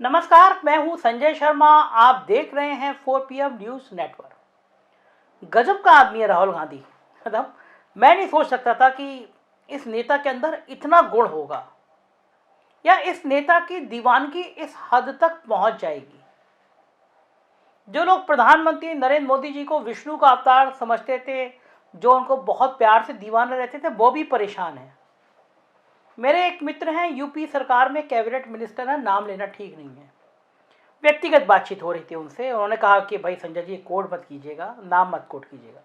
नमस्कार, मैं हूं संजय शर्मा। आप देख रहे हैं 4PM न्यूज़ नेटवर्क। गजब का आदमी है राहुल गांधी। मतलब मैं नहीं सोच सकता था कि इस नेता के अंदर इतना गुण होगा या इस नेता की दीवानगी इस हद तक पहुंच जाएगी। जो लोग प्रधानमंत्री नरेंद्र मोदी जी को विष्णु का अवतार समझते थे, जो उनको बहुत प्यार से दीवाने रहते थे, वो भी परेशान हैं। मेरे एक मित्र हैं, यूपी सरकार में कैबिनेट मिनिस्टर हैं, नाम लेना ठीक नहीं है। व्यक्तिगत बातचीत हो रही थी उनसे, उन्होंने कहा कि भाई संजय जी कोट मत कीजिएगा, नाम मत कोट कीजिएगा।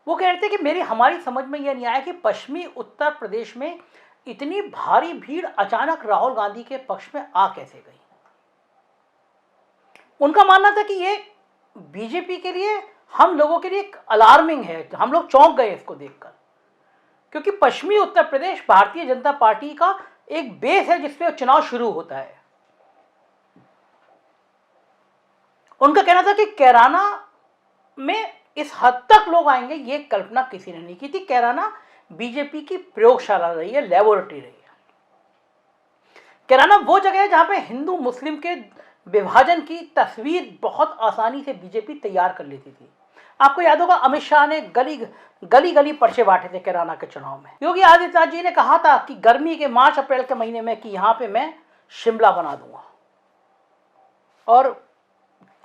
वो कह रहे थे कि हमारी समझ में यह नहीं आया कि पश्चिमी उत्तर प्रदेश में इतनी भारी भीड़ अचानक राहुल गांधी के पक्ष में आ कैसे गई। उनका मानना था कि ये बीजेपी के लिए, हम लोगों के लिए अलार्मिंग है। हम लोग चौंक गए इसको देखकर, क्योंकि पश्चिमी उत्तर प्रदेश भारतीय जनता पार्टी का एक बेस है जिसपे चुनाव शुरू होता है। उनका कहना था कि कैराना में इस हद तक लोग आएंगे, ये कल्पना किसी ने नहीं की थी। कैराना बीजेपी की प्रयोगशाला रही है, लेबोरेटरी रही है। कैराना वो जगह है जहां पे हिंदू मुस्लिम के विभाजन की तस्वीर बहुत आसानी से बीजेपी तैयार कर लेती थी। आपको याद होगा, अमित शाह ने गली गली पर्चे बांटे थे कैराना के चुनाव में। योगी आदित्यनाथ जी ने कहा था कि गर्मी के मार्च अप्रैल के महीने में कि यहां पे मैं शिमला बना दूंगा। और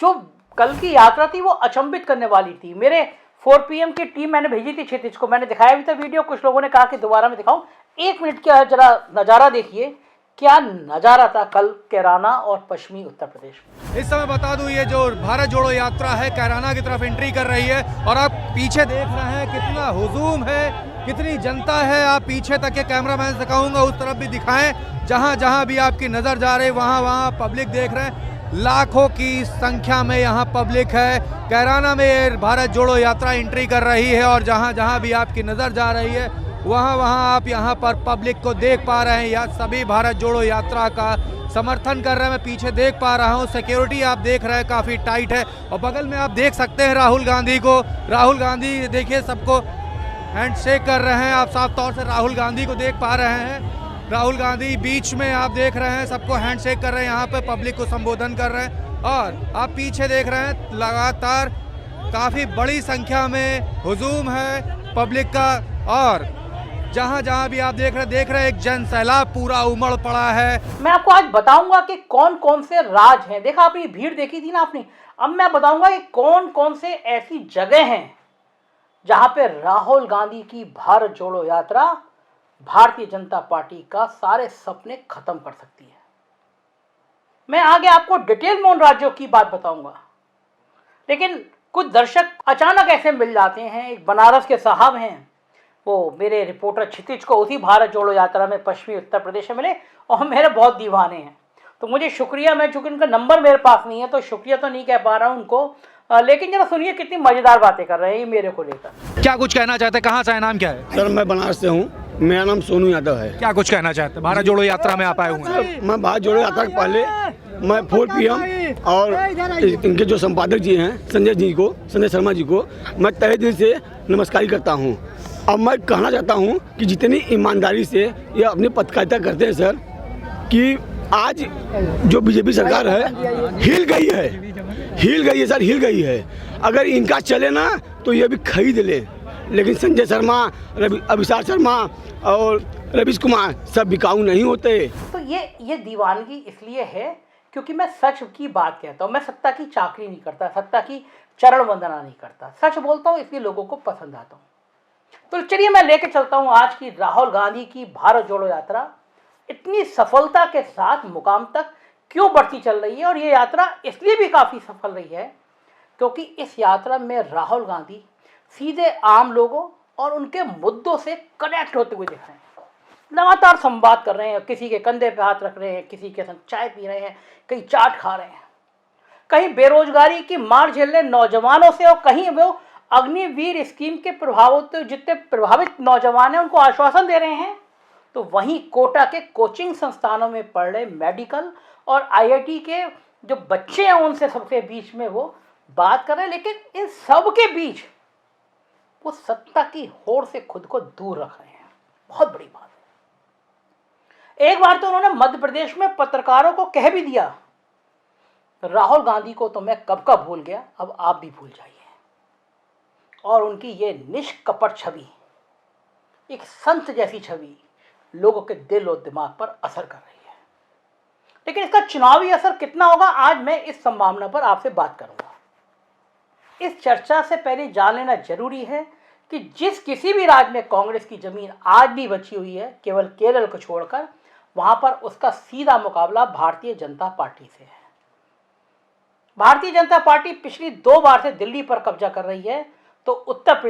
जो कल की यात्रा थी वो अचंभित करने वाली थी। मेरे 4PM की टीम मैंने भेजी थी क्षितिज को, मैंने दिखाया भी था वीडियो। कुछ लोगों ने कहा कि दोबारा मैं दिखाऊं। 1 मिनट का जरा नज़ारा देखिए, क्या नज़ारा था कल कैराना और पश्चिमी उत्तर प्रदेश में। इस समय बता दूं, ये जो भारत जोड़ो यात्रा है कैराना की तरफ एंट्री कर रही है और आप पीछे देख रहे हैं कितना हुजूम है, कितनी जनता है। आप पीछे तक के कैमरामैन से कहूँगा उस तरफ भी दिखाएं, जहाँ जहाँ भी आपकी नज़र जा रही है वहाँ पब्लिक देख रहे हैं। लाखों की संख्या में यहाँ पब्लिक है। कैराना में भारत जोड़ो यात्रा एंट्री कर रही है और जहाँ जहाँ भी आपकी नज़र जा रही है वहाँ आप यहाँ पर पब्लिक को देख पा रहे हैं। या सभी भारत जोड़ो यात्रा का समर्थन कर रहे हैं। मैं पीछे देख पा रहा हूँ, सिक्योरिटी आप देख रहे हैं काफ़ी टाइट है। और बगल में आप देख सकते हैं राहुल गांधी को। राहुल गांधी देखिए सबको हैंडशेक कर रहे हैं। आप साफ तौर से राहुल गांधी को देख पा रहे हैं। राहुल गांधी बीच में आप देख रहे हैं, सबको हैंडशेक कर रहे हैं, यहाँ पे पब्लिक को संबोधन कर रहे हैं। और आप पीछे देख रहे हैं लगातार काफ़ी बड़ी संख्या में हुजूम है पब्लिक का। और जहाँ जहाँ भी आप देख रहे हैं एक जन सैलाब पूरा उमड़ पड़ा है। मैं आपको आज बताऊंगा कि कौन कौन से राज हैं। देखा आपने भीड़ देखी थी ना आपने। अब मैं बताऊंगा कि कौन कौन से ऐसी जगह हैं जहां पे राहुल गांधी की भारत जोड़ो यात्रा भारतीय जनता पार्टी का सारे सपने खत्म कर सकती है। मैं आगे आपको डिटेल में उन राज्यों की बात बताऊंगा, लेकिन कुछ दर्शक अचानक ऐसे मिल जाते हैं। एक बनारस के साहब हैं, वो मेरे रिपोर्टर क्षितिज को उसी भारत जोड़ो यात्रा में पश्चिमी उत्तर प्रदेश में मिले और मेरे बहुत दीवाने हैं। तो मुझे शुक्रिया, मैं चूंकि उनका नंबर मेरे पास नहीं है तो शुक्रिया तो नहीं कह पा रहा हूँ उनको, लेकिन जरा सुनिए कितनी मजेदार बातें कर रहे हैं मेरे को लेकर। क्या कुछ कहना चाहते हैं, कहाँ से है, नाम क्या है? सर मैं बनारस से हूँ, मेरा नाम सोनू यादव है। क्या कुछ कहना चाहते हैं, भारत जोड़ो यात्रा में आप आए हुए हैं? मैं भारत जोड़ो यात्रा के पहले मैं 4PM और इनके जो संपादक जी हैं संजय शर्मा जी को मैं तहे दिल से नमस्कार करता हूँ। अब मैं कहना चाहता हूँ कि जितनी ईमानदारी से ये अपनी पत्रकारिता करते हैं सर, कि आज जो बीजेपी सरकार है हिल गई है सर, हिल गई है। अगर इनका चले ना तो ये भी खरीद ले, लेकिन संजय शर्मा, अभिषेक शर्मा और रवीश कुमार सब बिकाऊ नहीं होते। तो ये दीवानगी इसलिए है क्योंकि मैं सच की बात कहता हूँ। मैं सत्ता की चाकरी नहीं करता, सत्ता की चरण वंदना नहीं करता, सच बोलता हूँ, इसलिए लोगों को पसंद आता हूँ। तो चलिए मैं लेके चलता हूँ आज की राहुल गांधी की भारत जोड़ो यात्रा इतनी सफलता के साथ मुकाम तक क्यों बढ़ती चल रही है। और ये यात्रा इसलिए भी काफ़ी सफल रही है क्योंकि इस यात्रा में राहुल गांधी सीधे आम लोगों और उनके मुद्दों से कनेक्ट होते हुए दिख रहे हैं। लगातार संवाद कर रहे हैं, किसी के कंधे पे हाथ रख रहे हैं, किसी के संग चाय पी रहे हैं, कहीं चाट खा रहे हैं, कहीं बेरोजगारी की मार झेल रहे नौजवानों से, और कहीं वो अग्निवीर स्कीम के प्रभावों से जितने प्रभावित नौजवान हैं उनको आश्वासन दे रहे हैं। तो वहीं कोटा के कोचिंग संस्थानों में पढ़ रहे मेडिकल और IIT के जो बच्चे हैं उनसे सबके बीच में वो बात कर रहे हैं। लेकिन इन सब के बीच वो सत्ता की होड़ से खुद को दूर रख रहे हैं। बहुत बड़ी बात है। एक बार तो उन्होंने मध्य प्रदेश में पत्रकारों को कह भी दिया राहुल गांधी को तो मैं कब का भूल गया, अब आप भी भूल जाइए। और उनकी ये निष्कपट छवि, एक संत जैसी छवि, लोगों के दिल और दिमाग पर असर कर रही है। लेकिन इसका चुनावी असर कितना होगा, आज मैं इस संभावना पर आपसे बात करूंगा। इस चर्चा से पहले जान लेना जरूरी है कि जिस किसी भी राज्य में कांग्रेस की जमीन आज भी बची हुई है, केवल केरल को छोड़कर, वहां पर उसका सीधा मुकाबला भारतीय जनता पार्टी से है। भारतीय जनता पार्टी पिछली 2 बार से दिल्ली पर कब्जा कर रही है, तो उत्तर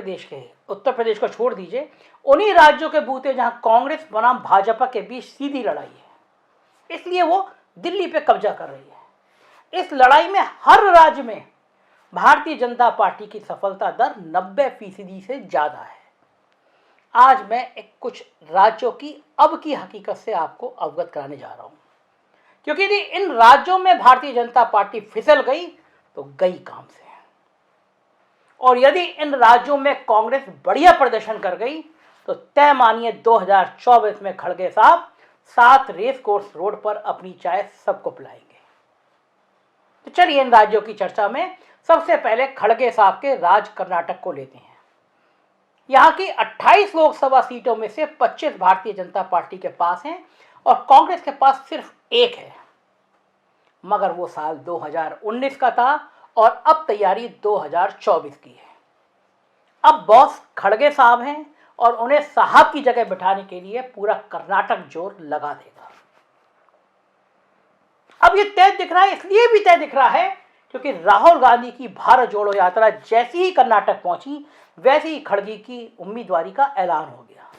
प्रदेश को छोड़ दीजिए, उन्हीं राज्यों के बूते जहां कांग्रेस बनाम भाजपा के बीच सीधी लड़ाई है, इसलिए वो दिल्ली पे कब्जा कर रही है। इस लड़ाई में हर राज्य में भारतीय जनता पार्टी की सफलता दर 90% से ज्यादा है। आज मैं कुछ राज्यों की अब की हकीकत से आपको अवगत कराने जा रहा हूं, क्योंकि यदि इन राज्यों में भारतीय जनता पार्टी फिसल गई तो गई काम से, और यदि इन राज्यों में कांग्रेस बढ़िया प्रदर्शन कर गई तो तय मानिए 2024 में खड़गे साहब 7 रेस कोर्स रोड पर अपनी चाय सबको पिलाएंगे। तो चलिए इन राज्यों की चर्चा में सबसे पहले खड़गे साहब के राज कर्नाटक को लेते हैं। यहां की 28 लोकसभा सीटों में से 25 भारतीय जनता पार्टी के पास हैं और कांग्रेस के पास सिर्फ 1 है। मगर वो साल 2019 का था और अब तैयारी 2024 की है। अब बॉस खड़गे साहब हैं और उन्हें साहब की जगह बिठाने के लिए पूरा कर्नाटक जोर लगा देगा। अब ये तय दिख रहा है, इसलिए भी तय दिख रहा है क्योंकि राहुल गांधी की भारत जोड़ो यात्रा जैसी ही कर्नाटक पहुंची, वैसे ही खड़गे की उम्मीदवारी का ऐलान हो गया।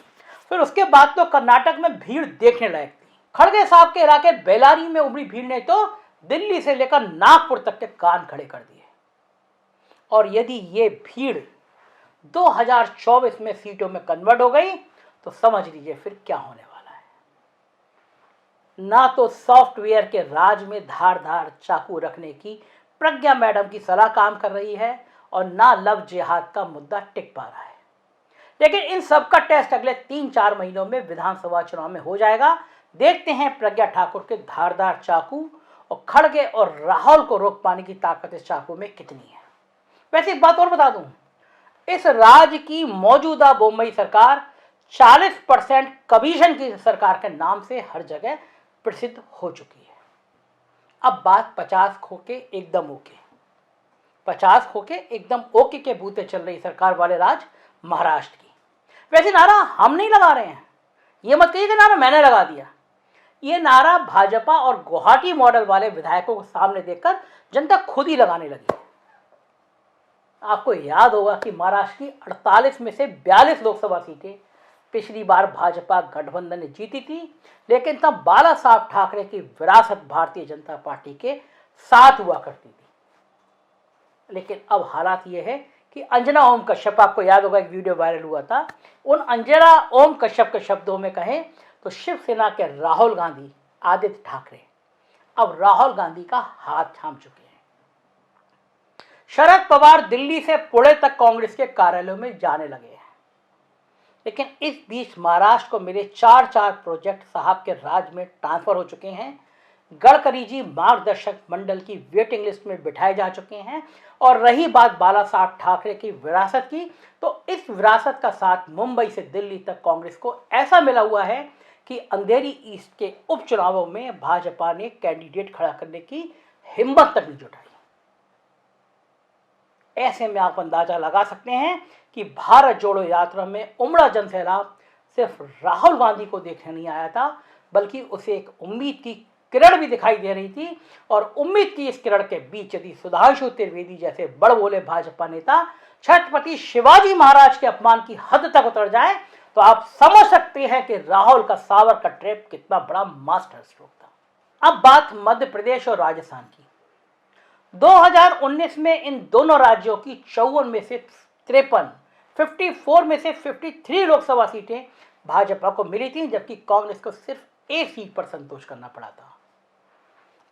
फिर उसके बाद तो कर्नाटक में भीड़ देखने लायक थी। खड़गे साहब के इलाके बेलारी में उमड़ी भीड़ ने तो दिल्ली से लेकर नागपुर तक के कान खड़े कर दिए। और यदि ये भीड़ 2024 में सीटों में कन्वर्ट हो गई तो समझ लीजिए फिर क्या होने वाला है। ना तो सॉफ्टवेयर के राज में धार धार चाकू रखने की प्रज्ञा मैडम की सलाह काम कर रही है और ना लव जिहाद का मुद्दा टिक पा रहा है। लेकिन इन सब का टेस्ट अगले 3-4 महीनों में विधानसभा चुनाव में हो जाएगा। देखते हैं प्रज्ञा ठाकुर के धारदार चाकू और खड़गे और राहुल को रोक पाने की ताकत इस चाकू में कितनी है। वैसे एक बात और बता दूं, इस राज्य की मौजूदा बम्बई सरकार 40% कमीशन की सरकार के नाम से हर जगह प्रसिद्ध हो चुकी है। अब बात 50 खोके एकदम ओके के बूते चल रही सरकार वाले राज्य महाराष्ट्र की। वैसे नारा हम नहीं लगा रहे हैं, ये मत कहिए कि नारा मैंने लगा दिया। ये नारा भाजपा और गुवाहाटी मॉडल वाले विधायकों को सामने देखकर जनता खुद ही लगाने लगी है। आपको याद होगा कि महाराष्ट्र की 48 में से 42 लोकसभा सीटें पिछली बार भाजपा गठबंधन ने जीती थी, लेकिन तब बाला साहब ठाकरे की विरासत भारतीय जनता पार्टी के साथ हुआ करती थी। लेकिन अब हालात ये है कि अंजना ओम कश्यप, आपको याद होगा एक वीडियो वायरल हुआ था, उन अंजना ओम कश्यप के शब्दों में कहें तो शिवसेना के राहुल गांधी, आदित्य ठाकरे अब राहुल गांधी का हाथ थाम चुके हैं। शरद पवार दिल्ली से पुणे तक कांग्रेस के कार्यालयों में जाने लगे हैं। लेकिन इस बीच महाराष्ट्र को मिले 4 प्रोजेक्ट साहब के राज्य में ट्रांसफर हो चुके हैं। गडकरी जी मार्गदर्शक मंडल की वेटिंग लिस्ट में बिठाए जा चुके हैं। और रही बात बाला साहब ठाकरे की विरासत की, तो इस विरासत का साथ मुंबई से दिल्ली तक कांग्रेस को ऐसा मिला हुआ है कि अंधेरी ईस्ट के उपचुनावों में भाजपा ने कैंडिडेट खड़ा करने की हिम्मत तक नहीं जुटाई। ऐसे में आप अंदाजा लगा सकते हैं कि भारत जोड़ो यात्रा में उमड़ा जनसैलाब सिर्फ राहुल गांधी को देखने नहीं आया था, बल्कि उसे एक उम्मीद की किरण भी दिखाई दे रही थी। और उम्मीद की इस किरण के बीच यदि सुधांशु त्रिवेदी जैसे बड़ बोले भाजपा नेता छत्रपति शिवाजी महाराज के अपमान की हद तक उतर जाए तो आप समझ सकते हैं कि राहुल का सावर का ट्रैप कितना बड़ा मास्टर स्ट्रोक था। अब बात मध्य प्रदेश और राजस्थान की। 2019 में इन दोनों राज्यों की 54 में से 53, 54 में से 53 लोकसभा सीटें भाजपा को मिली थी, जबकि कांग्रेस को सिर्फ 1 सीट पर संतोष करना पड़ा था।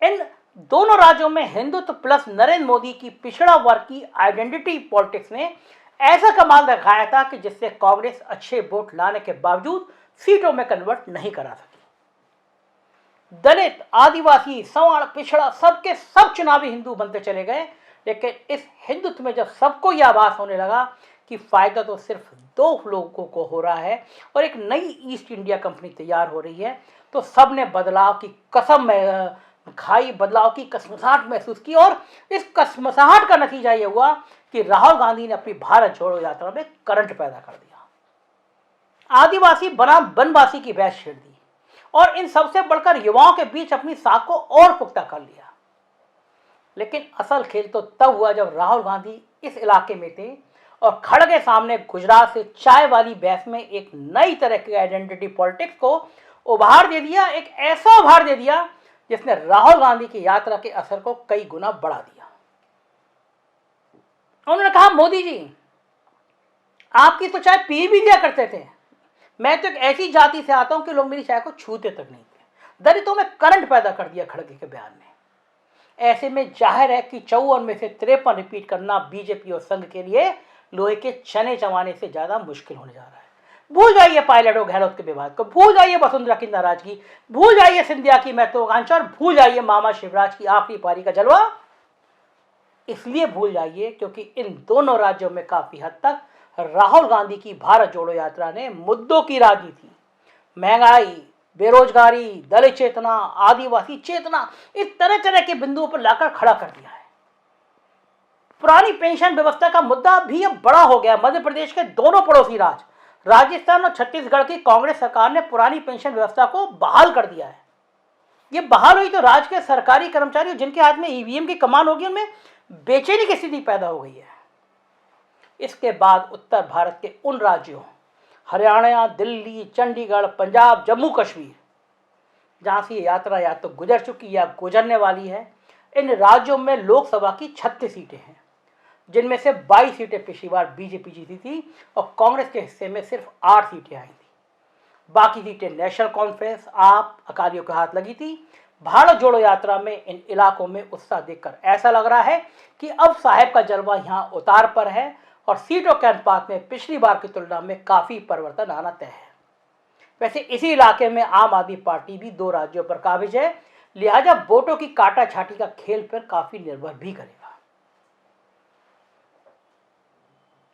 इन दोनों राज्यों में हिंदुत्व प्लस नरेंद्र मोदी की पिछड़ा वर्ग की आइडेंटिटी पॉलिटिक्स ने ऐसा कमाल दिखाया था कि जिससे कांग्रेस अच्छे वोट लाने के बावजूद सीटों में कन्वर्ट नहीं करा सकी। दलित, आदिवासी, सवर्ण, पिछड़ा सबके सब चुनावी हिंदू बनते चले गए। लेकिन इस हिंदुत्व में जब सबको यह आभास होने लगा कि फायदा तो सिर्फ 2 लोगों को हो रहा है और एक नई ईस्ट इंडिया कंपनी तैयार हो रही है, तो सबने बदलाव की कसम खाई, बदलाव की कसमसाहट महसूस की। और इस कसमसाहट का नतीजा यह हुआ कि राहुल गांधी ने अपनी भारत जोड़ो यात्रा में करंट पैदा कर दिया, आदिवासी बनाम वनवासी की बहस छेड़ दी और इन सबसे बढ़कर युवाओं के बीच अपनी साख को और पुख्ता कर लिया। लेकिन असल खेल तो तब हुआ जब राहुल गांधी इस इलाके में थे और खड़गे सामने गुजरात से चाय वाली बहस में एक नई तरह की आइडेंटिटी पॉलिटिक्स को उभार दे दिया, एक ऐसा उभार दे दिया जिसने राहुल गांधी की यात्रा के असर को कई गुना बढ़ा दिया। उन्होंने कहा, मोदी जी आपकी तो चाय पी भी दिया करते थे, मैं तो एक ऐसी जाति से आता हूं कि लोग मेरी चाय को छूते तक नहीं थे। दलितों में करंट पैदा कर दिया खड़गे के बयान ने। ऐसे में जाहिर है कि 54 में से 53 रिपीट करना बीजेपी और संघ के लिए लोहे के चने चबाने से ज्यादा मुश्किल होने जा रहा है। भूल जाइए पायलट और गहलोत के विवाद को, भूल जाइए वसुंधरा की नाराजगी, भूल जाइए सिंधिया की महत्वाकांक्षा और भूल जाइए मामा शिवराज की आखिरी पारी का जलवा। इसलिए भूल जाइए क्योंकि इन दोनों राज्यों में काफी हद तक राहुल गांधी की भारत जोड़ो यात्रा ने मुद्दों की राजनीति, महंगाई, बेरोजगारी, दलित चेतना, आदिवासी चेतना, इस तरह तरह के बिंदुओं पर लाकर खड़ा कर दिया है। पुरानी पेंशन व्यवस्था का मुद्दा भी अब बड़ा हो गया। मध्य प्रदेश के दोनों पड़ोसी राज्य राजस्थान और छत्तीसगढ़ की कांग्रेस सरकार ने पुरानी पेंशन व्यवस्था को बहाल कर दिया है। ये बहाल हुई तो राज्य के सरकारी कर्मचारी जिनके हाथ में ईवीएम की कमान होगी उनमें बेचैनी की स्थिति पैदा हो गई है। इसके बाद उत्तर भारत के उन राज्यों हरियाणा, दिल्ली, चंडीगढ़, पंजाब, जम्मू कश्मीर जहां से ये यात्रा या तो गुजर चुकी या गुजरने वाली है, इन राज्यों में लोकसभा की 36 सीटें हैं, जिनमें से 22 सीटें पिछली बार बीजेपी जीती थी और कांग्रेस के हिस्से में सिर्फ 8 सीटें आई थी। बाकी सीटें नेशनल कॉन्फ्रेंस, आप, अकालियों के हाथ लगी थी। भारत जोड़ो यात्रा में इन इलाकों में उत्साह देखकर ऐसा लग रहा है कि अब साहेब का जलवा यहाँ उतार पर है और सीटों के अनुपात में पिछली बार की तुलना में काफी परिवर्तन आना तय है। वैसे इसी इलाके में आम आदमी पार्टी भी 2 राज्यों पर काबिज है, लिहाजा वोटों की काटा छाटी का खेल पर काफी निर्भर भी करेगा।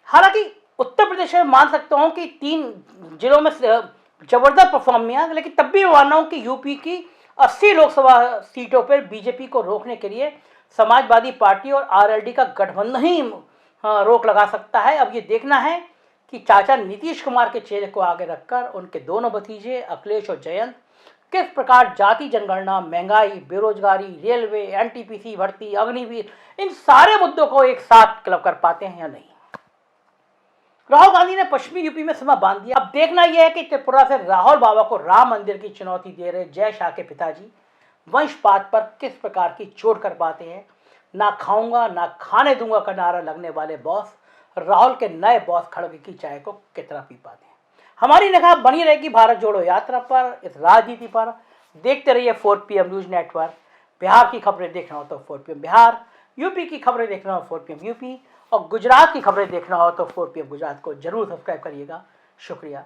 हालांकि उत्तर प्रदेश में मान सकता हूं कि 3 जिलों में जबरदस्त परफॉर्मेंस, लेकिन तब भी मानना हूं कि यूपी की 80 लोकसभा सीटों पर बीजेपी को रोकने के लिए समाजवादी पार्टी और आरएलडी का गठबंधन ही रोक लगा सकता है। अब ये देखना है कि चाचा नीतीश कुमार के चेहरे को आगे रखकर उनके दोनों भतीजे अखिलेश और जयंत किस प्रकार जाति जनगणना, महंगाई, बेरोजगारी, रेलवे, एनटीपीसी भर्ती, अग्निवीर, इन सारे मुद्दों को एक साथ क्लब कर पाते हैं या नहीं। राहुल गांधी ने पश्चिमी यूपी में समा बांध दिया। अब देखना यह है कि त्रिपुरा से राहुल बाबा को राम मंदिर की चुनौती दे रहे जय शाह के पिताजी वंशपात पर किस प्रकार की चोट कर पाते हैं। ना खाऊंगा ना खाने दूंगा का नारा लगने वाले बॉस राहुल के नए बॉस खड़गे की चाय को कितना पी पाते हैं। हमारी निगाह बनी रहेगी भारत जोड़ो यात्रा पर, इस राजनीति पर। देखते रहिए 4 PM न्यूज नेटवर्क। बिहार की खबरें देखना हो तो 4 PM बिहार, यूपी की खबरें देखना हो 4 PM यूपी और गुजरात की खबरें देखना हो तो 4 PM गुजरात को जरूर सब्सक्राइब करिएगा। शुक्रिया।